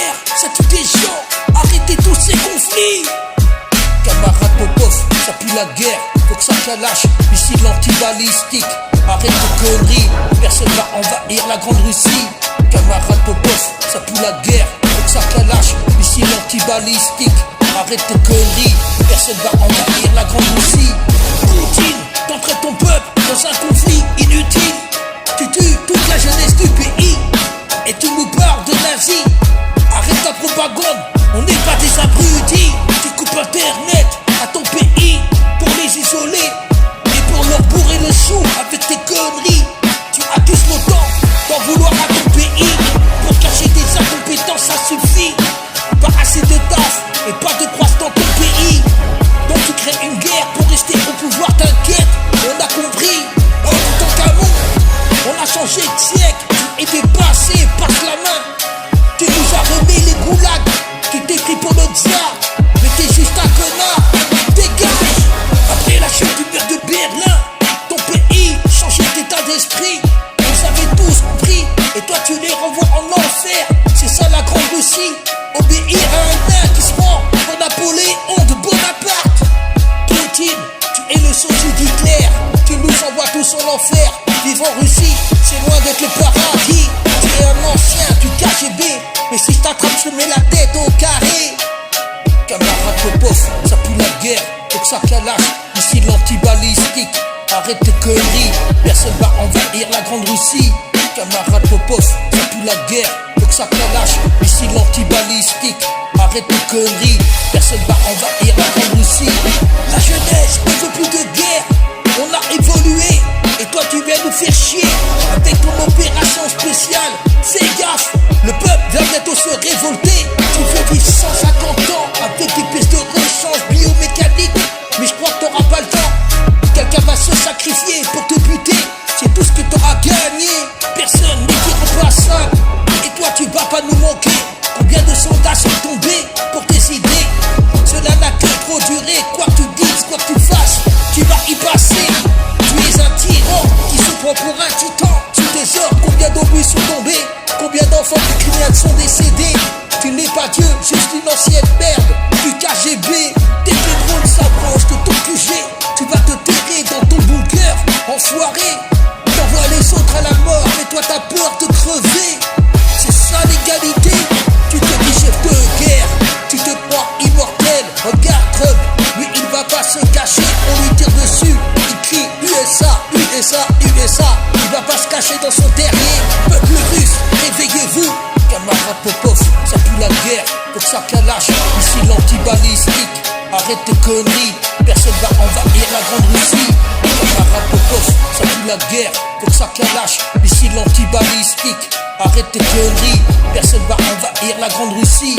guerre, ça tue des gens. Arrêtez tous ces conflits. Camarade Popov, ça pue la guerre, faut que ça calache. Missile anti-balistique, arrête de conneries. Personne va envahir la grande Russie. Camarade Popov, ça pue la guerre, faut que ça calache. Missile anti-balistique, arrête de conneries. Personne va envahir la grande Russie. Poutine, t'entraînes ton peuple dans un conflit inutile. Tu tues toute la jeunesse du pays et tu nous parles de nazis. Arrête ta propagande, on n'est pas des abrutis. Tu coupes internet à ton pays pour les isoler et pour leur bourrer le chou avec tes conneries. Tu accuses l'OTAN d'en vouloir à ton pays pour cacher des incompétences, ça suffit. Pas assez de taf et pas de croissance dans ton pays. Donc tu crées une guerre pour rester au pouvoir, t'inquiète, on a compris. Oh, tant qu'à nous, on a changé de siècle et dépassé, passe la main. Tu nous as remis les goulags, tu t'es pris pour notre tsar, mais t'es juste un connard, dégage. Après la chute du mur de Berlin, ton pays changeait d'état d'esprit. Vous avez tous compris, et toi tu les renvoies en enfer. C'est ça la grande Russie, obéir à un nain qui se prend pour Napoléon de Bonaparte. Poutine, tu es le sosie d'Hitler, tu nous envoies tous en enfer. Vivre en Russie, c'est loin d'être le paradis. Tu es un ancien du KGB, mais si je t'attrape, je te mets la tête au carré. Camarade Popov, ça pue la guerre, faut que ça calache. Missile anti-balistique, arrête tes conneries. Personne va envahir la grande Russie. Camarade Popov, ça pue la guerre, faut que ça calache. Missile anti-balistique, arrête tes conneries. Personne va envahir la grande Russie. La jeunesse ne veut plus de guerre, on a évolué. Et toi tu viens nous faire chier avec ton opération spéciale. Fais gaffe, le peuple va bientôt se révolter. Tu fais vivre 150 ans avec des pièces de rechange biomécaniques, mais je crois que t'auras pas le temps. Quelqu'un va se sacrifier pour te buter, c'est tout ce que t'auras gagné. Personne ne dira pas ça, et toi tu vas pas nous manquer. Combien de soldats sont tombés pour tes idées? Cela n'a que trop duré, quoi que tu dises, quoi que tu fasses, tu vas y passer. Tu es un tyran qui se prend pour un titan. Sous tes ordres, combien d'obus sont tombés? Combien d'enfants criminels sont décédés? Tu n'es pas Dieu, juste une ancienne merde du KGB. Tes pétroles s'approchent de ton QG. Tu vas te terrer dans ton bunker, enfoiré. T'envoies les autres à la mort, mais toi t'as peur de crever. C'est ça l'égalité. Tu te dis chef de guerre, tu te crois immortel. Regarde Trump, lui il va pas se cacher, on lui tire dessus. Il crie USA, USA, USA. Il va pas se cacher dans son terrier. Peuple russe, réveillez-vous. Camarade Popov, ça pue la guerre, faut que ça calache. Missile anti-balistique, arrête tes conneries. Personne va envahir la grande Russie. Camarade Popov, ça pue la guerre, faut que ça calache. Missile anti-balistique, arrête tes conneries. Personne va envahir la grande Russie.